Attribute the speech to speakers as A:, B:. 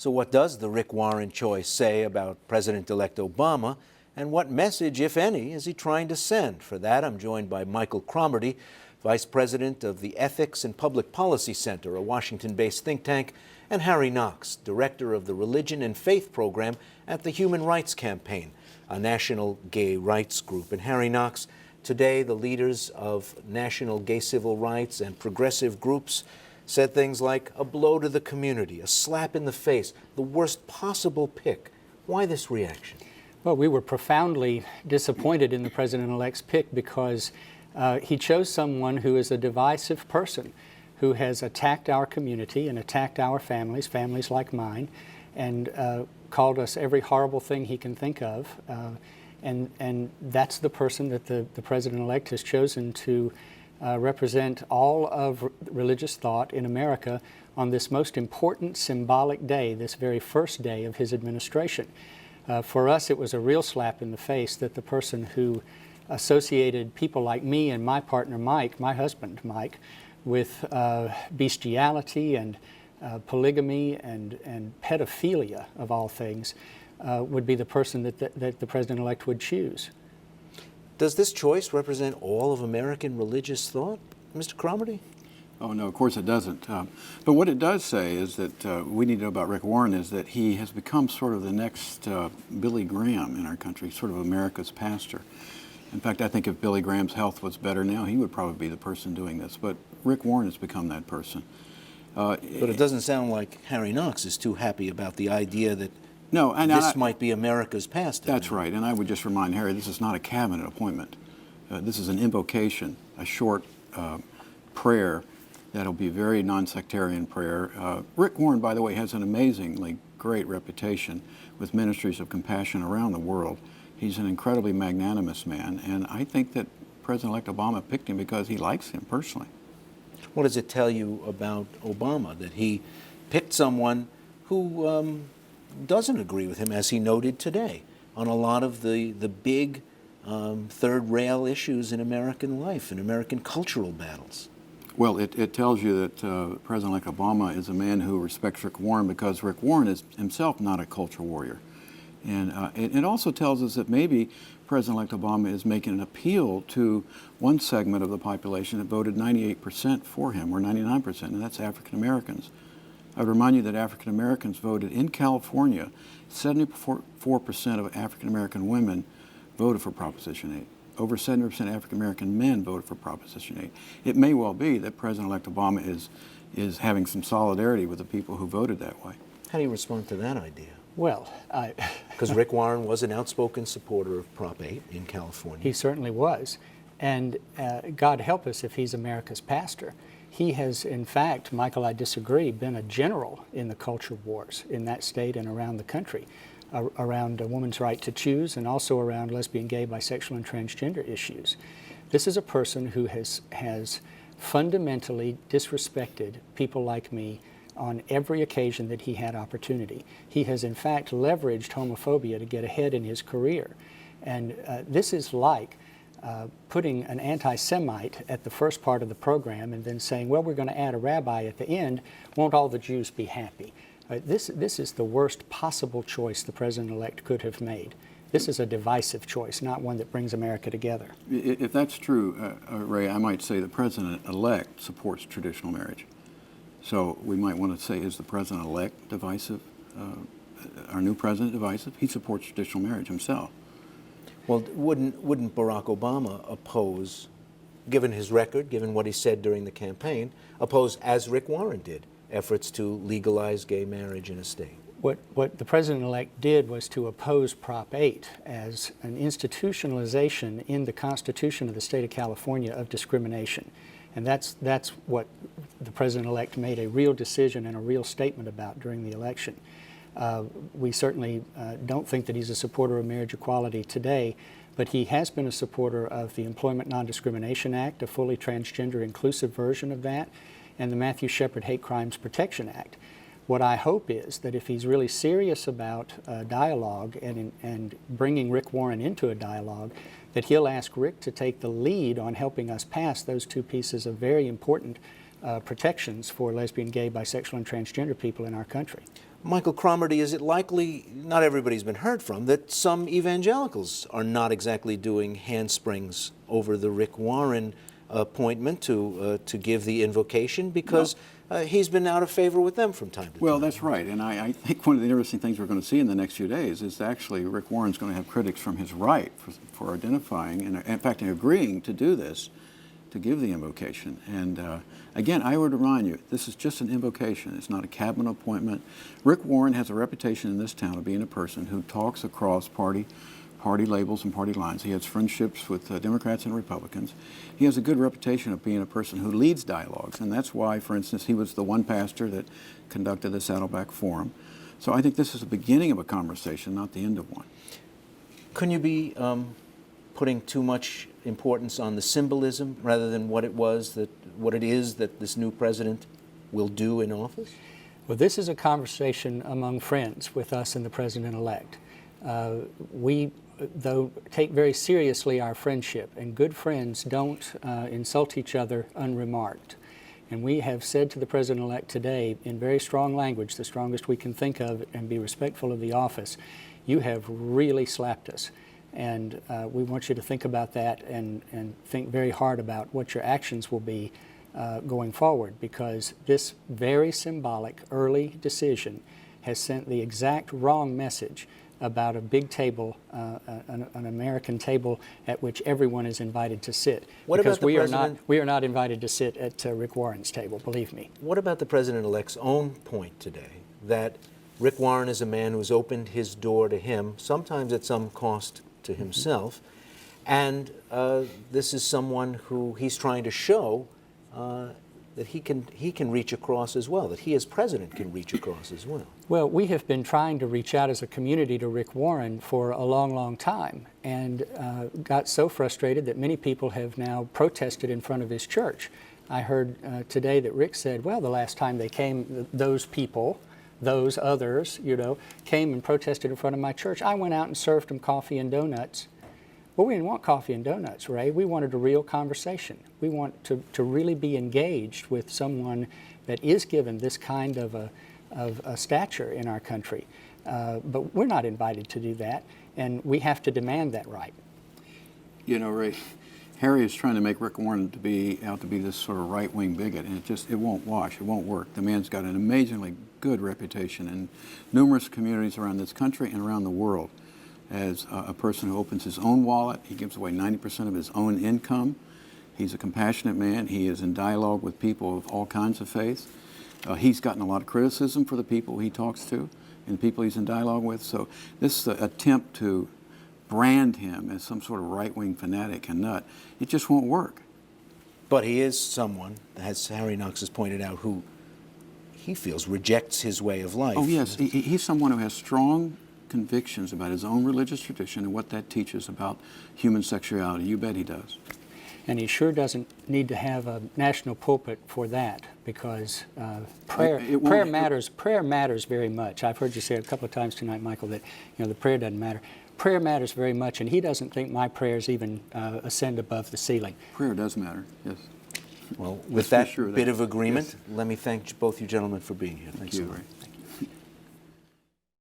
A: So what does the Rick Warren choice say about President-elect Obama, and what message, if any, is he trying to send? For that, I'm joined by Michael Cromartie, Vice President of the Ethics and Public Policy Center, a Washington-based think tank, and Harry Knox, Director of the Religion and Faith Program at the Human Rights Campaign, a national gay rights group. And Harry Knox, today the leaders of national gay civil rights and progressive groups said things like a blow to the community, a slap in the face, the worst possible pick. Why this reaction?
B: Well, we were profoundly disappointed in the president-elect's pick because he chose someone who is a divisive person, who has attacked our community and attacked our families, families like mine, and called us every horrible thing he can think of. And that's the person that the president-elect has chosen to represent all of religious thought in America on this most important symbolic day, this very first day of his administration. For us, it was a real slap in the face that the person who associated people like me and my partner Mike, my husband Mike, with bestiality and polygamy and pedophilia, of all things, would be the person that the president-elect would choose.
A: Does this choice represent all of American religious thought, Mr. Cromartie?
C: Oh, no, of course it doesn't. But what it does say is that we need to know about Rick Warren is that he has become sort of the next Billy Graham in our country, sort of America's pastor. In fact, I think if Billy Graham's health was better now, he would probably be the person doing this. But Rick Warren has become that person.
A: But it doesn't sound like Harry Knox is too happy about the idea that
C: no, and
A: this might be America's pastor.
C: That's right, and I would just remind Harry, this is not a cabinet appointment. This is an invocation, a short prayer that'll be a very non-sectarian prayer. Rick Warren, by the way, has an amazingly great reputation with ministries of compassion around the world. He's an incredibly magnanimous man, and I think that President-elect Obama picked him because he likes him personally.
A: What does it tell you about Obama, that he picked someone who doesn't agree with him, as he noted today, on a lot of the big third rail issues in American life and American cultural battles?
C: Well, it tells you that President-elect Obama is a man who respects Rick Warren because Rick Warren is himself not a culture warrior. And it also tells us that maybe President-elect Obama is making an appeal to one segment of the population that voted 98% for him, or 99%, and that's African Americans. I would remind you that African Americans voted in California. 74% of African American women voted for Proposition 8. Over 70% African American men voted for Proposition 8. It may well be that President-elect Obama is having some solidarity with the people who voted that way.
A: How do you respond to that idea?
B: Well,
A: because Rick Warren was an outspoken supporter of Prop 8 in California.
B: He certainly was. And God help us if he's America's pastor. He has, in fact, Michael, I disagree, been a general in the culture wars in that state and around the country, around a woman's right to choose and also around lesbian, gay, bisexual, and transgender issues. This is a person who has fundamentally disrespected people like me on every occasion that he had opportunity. He has, in fact, leveraged homophobia to get ahead in his career. And this is like putting an anti-Semite at the first part of the program and then saying, well, we're going to add a rabbi at the end. Won't all the Jews be happy? This is the worst possible choice the president-elect could have made. This is a divisive choice, not one that brings America together.
C: If that's true, Ray, I might say the president-elect supports traditional marriage. So we might want to say, is the president-elect divisive? Our new president divisive? He supports traditional marriage himself.
A: Well, wouldn't Barack Obama oppose, given his record, given what he said during the campaign, oppose, as Rick Warren did, efforts to legalize gay marriage in a state?
B: What the president-elect did was to oppose Prop 8 as an institutionalization in the Constitution of the state of California of discrimination. And that's what the president-elect made a real decision and a real statement about during the election. We certainly don't think that he's a supporter of marriage equality today, but he has been a supporter of the Employment Non-Discrimination Act, a fully transgender inclusive version of that, and the Matthew Shepard Hate Crimes Protection Act. What I hope is that if he's really serious about dialogue and bringing Rick Warren into a dialogue, that he'll ask Rick to take the lead on helping us pass those two pieces of very important protections for lesbian, gay, bisexual, and transgender people in our country.
A: Michael Cromarty, is it likely, not everybody's been heard from, that some evangelicals are not exactly doing handsprings over the Rick Warren appointment to give the invocation because he's been out of favor with them from time to time?
C: Well, that's right, and I think one of the interesting things we're going to see in the next few days is actually Rick Warren's going to have critics from his right for identifying and, in fact, agreeing to do this, to give the invocation. And again, I would remind you, this is just an invocation. It's not a cabinet appointment. Rick Warren has a reputation in this town of being a person who talks across party labels and party lines. He has friendships with Democrats and Republicans. He has a good reputation of being a person who leads dialogues, and that's why, for instance, he was the one pastor that conducted the Saddleback Forum. So I think this is the beginning of a conversation, not the end of one.
A: Couldn't you be putting too much importance on the symbolism rather than what it is that this new president will do in office?
B: Well, this is a conversation among friends with us and the president-elect. We, though, take very seriously our friendship, and good friends don't insult each other unremarked. And we have said to the president-elect today in very strong language, the strongest we can think of, and be respectful of the office, you have really slapped us. And we want you to think about that and think very hard about what your actions will be going forward, because this very symbolic early decision has sent the exact wrong message about a big table, an American table at which everyone is invited to sit.
A: What
B: because
A: about the president?
B: We are not invited to sit at Rick Warren's table, believe me.
A: What about the president-elect's own point today that Rick Warren is a man who's opened his door to him, sometimes at some cost to himself, and this is someone who he's trying to show that he can reach across as well, that he as president can reach across as well?
B: Well, we have been trying to reach out as a community to Rick Warren for a long, long time, and got so frustrated that many people have now protested in front of his church. I heard today that Rick said, well, the last time they came, those people, those others, you know, came and protested in front of my church, I went out and served them coffee and donuts. Well, we didn't want coffee and donuts, Ray. We wanted a real conversation. We want to really be engaged with someone that is given this kind of a stature in our country. But we're not invited to do that, and we have to demand that right.
C: You know, Ray, Harry is trying to make Rick Warren out to be this sort of right-wing bigot, and it won't wash, it won't work. The man's got an amazingly good reputation in numerous communities around this country and around the world as a person who opens his own wallet. He gives away 90% of his own income. He's a compassionate man. He is in dialogue with people of all kinds of faiths. He's gotten a lot of criticism for the people he talks to and the people he's in dialogue with. So this attempt to brand him as some sort of right-wing fanatic and nut, it just won't work.
A: But he is someone, as Harry Knox has pointed out, who he feels rejects his way of life.
C: Oh, yes. He's someone who has strong convictions about his own religious tradition and what that teaches about human sexuality. You bet he does.
B: And he sure doesn't need to have a national pulpit for that, because prayer matters very much. I've heard you say a couple of times tonight, Michael, that the prayer doesn't matter. Prayer matters very much, and he doesn't think my prayers even ascend above the ceiling.
C: Prayer does matter, yes.
A: Well, with that bit of agreement, let me thank both you gentlemen for being here.
C: Thank you, Ray.